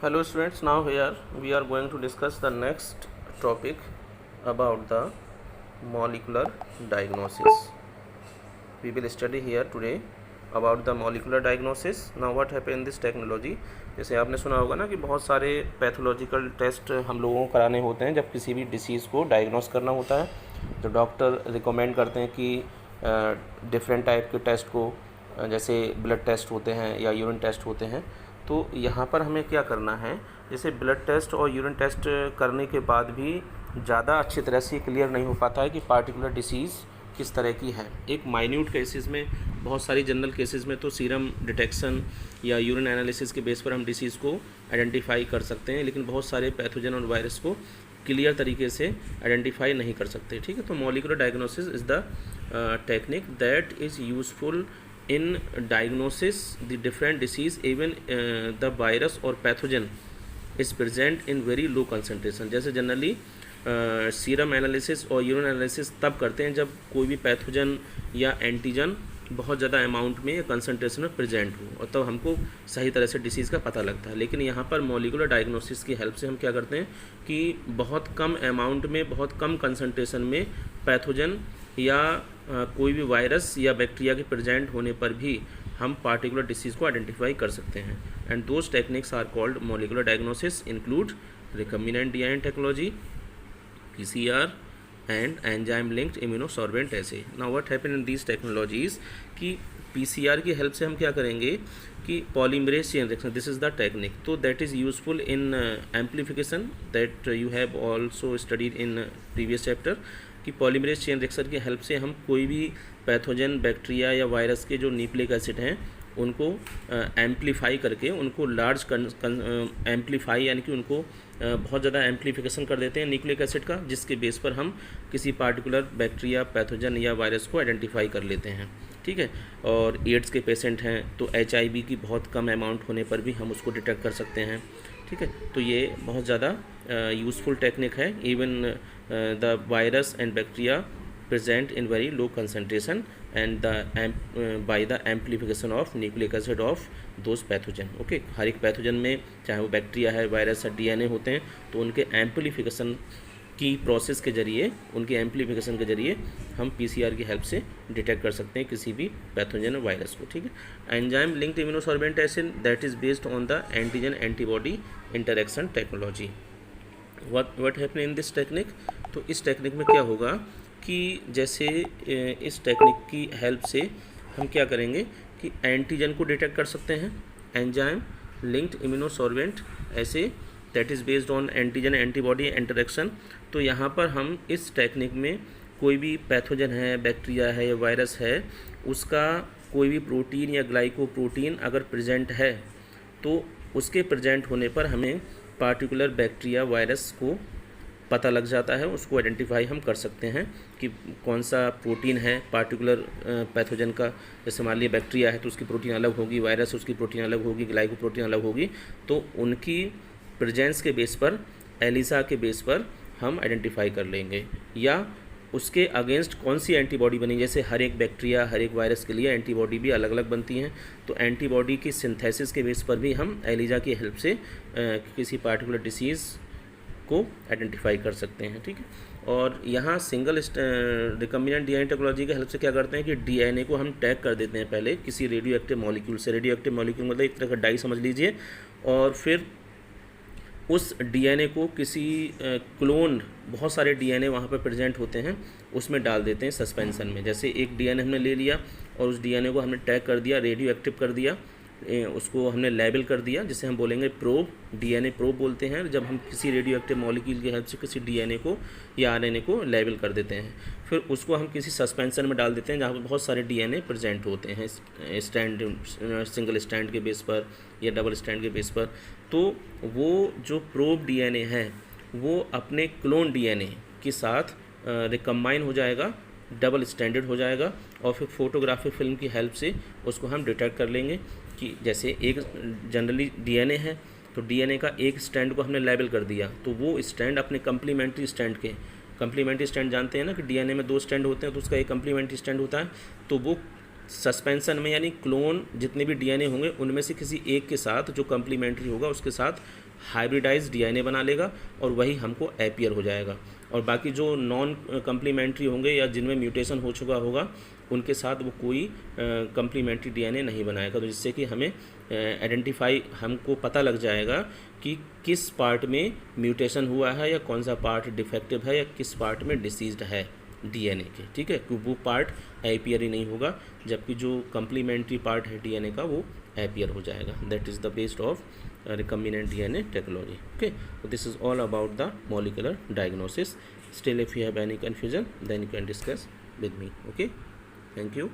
Hello students, now here we are going to discuss the next topic about the molecular diagnosis. We will study here today about the molecular diagnosis. Now what happen in this technology, जैसे आपने सुना होगा ना कि बहुत सारे pathological test हम लोगों को कराने होते हैं जब किसी भी डिसीज़ को डायग्नोस करना होता है। तो डॉक्टर रिकमेंड करते हैं कि डिफरेंट टाइप के टेस्ट को, जैसे ब्लड टेस्ट होते हैं या यूरिन टेस्ट होते हैं। तो यहाँ पर हमें क्या करना है, जैसे ब्लड टेस्ट और यूरिन टेस्ट करने के बाद भी ज़्यादा अच्छी तरह से क्लियर नहीं हो पाता है कि पार्टिकुलर डिसीज़ किस तरह की है। एक माइन्यूट केसेस में, बहुत सारी जनरल केसेस में तो सीरम डिटेक्शन या यूरिन एनालिसिस के बेस पर हम डिसीज़ को आइडेंटिफाई कर सकते हैं, लेकिन बहुत सारे पैथोजन और वायरस को क्लियर तरीके से आइडेंटिफाई नहीं कर सकते। ठीक है, तो molecular diagnosis is the technique that is useful in diagnosis the different disease even the virus or pathogen is present in very low concentration। जैसे जनरली सीरम एनालिसिस और यूरिन एनालिसिस तब करते हैं जब कोई भी पैथोजन या एंटीजन बहुत ज़्यादा अमाउंट में या कंसनट्रेशन में प्रेजेंट हो, और तब हमको सही तरह से डिसीज़ का पता लगता है। लेकिन यहाँ पर मॉलिक्यूलर डायग्नोसिस की हेल्प से हम क्या करते हैं कि बहुत कम अमाउंट में, बहुत कम कंसनट्रेशन में पैथोजन या कोई भी वायरस या बैक्टीरिया के प्रेजेंट होने पर भी हम पार्टिकुलर डिसीज़ को आइडेंटिफाई कर सकते हैं। And those techniques are called molecular diagnosis include recombinant DNA technology, PCR and enzyme linked immunosorbent assay। now what happen in these technologies कि PCR की हेल्प से हम क्या करेंगे कि polymerase chain reaction, this is the technique, तो that is useful in amplification that you have also studied in previous chapter. कि polymerase chain reaction की हेल्प से हम कोई भी पैथोजन, बैक्टीरिया या वायरस के जो न्यूक्लिक एसिड हैं उनको एम्प्लीफाई करके उनको लार्ज एम्प्लीफाई यानी कि उनको बहुत ज़्यादा एम्प्लीफिकेशन कर देते हैं न्यूक्लिक एसिड का, जिसके बेस पर हम किसी पार्टिकुलर बैक्टीरिया, पैथोजन या वायरस को आइडेंटिफाई कर लेते हैं। ठीक है, और एड्स के पेशेंट हैं तो HIV की बहुत कम अमाउंट होने पर भी हम उसको डिटेक्ट कर सकते हैं। ठीक है, तो ये बहुत ज़्यादा यूज़फुल टेक्निक है। Even the virus and bacteria present in very low concentration and by the amplification of nucleic acid of those pathogen। Okay, हर एक पैथोजन में चाहे वो बैक्टीरिया है, वायरस है, DNA होते हैं, तो उनके एम्प्लीफिकेशन की प्रोसेस के जरिए, उनके एम्प्लीफिकेशन के जरिए हम PCR की हेल्प से डिटेक्ट कर सकते हैं किसी भी पैथोजन वायरस को। ठीक है, enzyme linked immunosorbent acid that is based on the antigen antibody interaction technology. What happen in this technique, तो इस टेक्निक में क्या होगा कि जैसे इस टेक्निक की हेल्प से हम क्या करेंगे कि एंटीजन को डिटेक्ट कर सकते हैं, एंजाइम लिंक्ड इम्यूनोसॉर्बेंट ऐसे that is based on antigen antibody interaction. तो यहाँ पर हम इस टेक्निक में कोई भी पैथोजन है, बैक्टीरिया है या वायरस है, उसका कोई भी प्रोटीन या ग्लाइकोप्रोटीन अगर प्रेजेंट है तो उसके प्रेजेंट होने पर हमें पार्टिकुलर बैक्टीरिया, वायरस को पता लग जाता है, उसको आइडेंटिफाई हम कर सकते हैं कि कौन सा प्रोटीन है पार्टिकुलर पैथोजन का। जैसे मान लीजिए बैक्टीरिया है तो उसकी प्रोटीन अलग होगी, वायरस उसकी प्रोटीन अलग होगी, ग्लाइकोप्रोटीन अलग होगी, तो उनकी प्रेजेंस के बेस पर, एलिसा के बेस पर हम आइडेंटिफाई कर लेंगे। या उसके अगेंस्ट कौन सी एंटीबॉडी बनी, जैसे हर एक बैक्टीरिया, हर एक वायरस के लिए एंटीबॉडी भी अलग अलग बनती हैं, तो एंटीबॉडी की सिंथेसिस के बेस पर भी हम एलिसा की हेल्प से किसी पार्टिकुलर डिसीज़ को आइडेंटिफाई कर सकते हैं। ठीक है, और यहाँ सिंगल रिकम्बिनेंट डीएनए टेक्नोलॉजी की हेल्प से क्या करते हैं कि डीएनए को हम टैग कर देते हैं पहले किसी रेडियो एक्टिव मॉलिक्यूल से। रेडियो एक्टिव मॉलिक्यूल मतलब एक तरह का डाई समझ लीजिए, और फिर उस डीएनए को किसी क्लोन, बहुत सारे डीएनए वहाँ पर प्रेजेंट होते हैं, उसमें डाल देते हैं सस्पेंशन में। जैसे एक डीएनए हमने ले लिया और उस डीएनए को हमने टैग कर दिया, रेडियो एक्टिव कर दिया, उसको हमने लेबल कर दिया, जिसे हम बोलेंगे प्रोब, डीएनए प्रोब बोलते हैं। जब हम किसी रेडियो एक्टिव मॉलिक्यूल की हेल्प से किसी डीएनए को या आरएनए को लेबल कर देते हैं, फिर उसको हम किसी सस्पेंशन में डाल देते हैं जहाँ पर बहुत सारे डीएनए प्रेजेंट होते हैं, स्टैंड, सिंगल स्टैंड के बेस पर या डबल स्टैंड के बेस पर। तो वो जो प्रोब डीएनए है वो अपने क्लोन डीएनए के साथ रिकम्बाइन हो जाएगा, डबल स्टैंडर्ड हो जाएगा, और फिर फोटोग्राफिक फिल्म की हेल्प से उसको हम डिटेक्ट कर लेंगे कि जैसे एक जनरली डीएनए है तो डीएनए का एक स्टैंड को हमने लेबल कर दिया, तो वो स्टैंड अपने कम्प्लीमेंट्री स्टैंड के, कम्प्लीमेंट्री स्टैंड जानते हैं ना कि डीएनए में 2 स्टैंड होते हैं, तो उसका एक कम्प्लीमेंट्री स्टैंड होता है, तो वो सस्पेंशन में यानी क्लोन जितने भी डीएनए होंगे उनमें से किसी एक के साथ जो कम्प्लीमेंट्री होगा उसके साथ हाइब्रिडाइज डीएनए बना लेगा और वही हमको अपीयर हो जाएगा। और बाकी जो नॉन कम्प्लीमेंट्री होंगे या जिनमें म्यूटेशन हो चुका होगा उनके साथ वो कोई कम्प्लीमेंट्री डीएनए नहीं बनाएगा। तो जिससे कि हमें आइडेंटिफाई हमको पता लग जाएगा कि किस पार्ट में म्यूटेशन हुआ है या कौन सा पार्ट डिफेक्टिव है या किस पार्ट में डिसीज्ड है डीएनए के, ठीक है, क्योंकि वो पार्ट अपीयर ही नहीं होगा, जबकि जो कम्प्लीमेंट्री पार्ट है डीएनए का वो अपीयर हो जाएगा। That is the based of recombinant DNA technology. Okay, so this is all about the molecular diagnosis. Still, if you have any confusion, then you can discuss with me. Okay, thank you.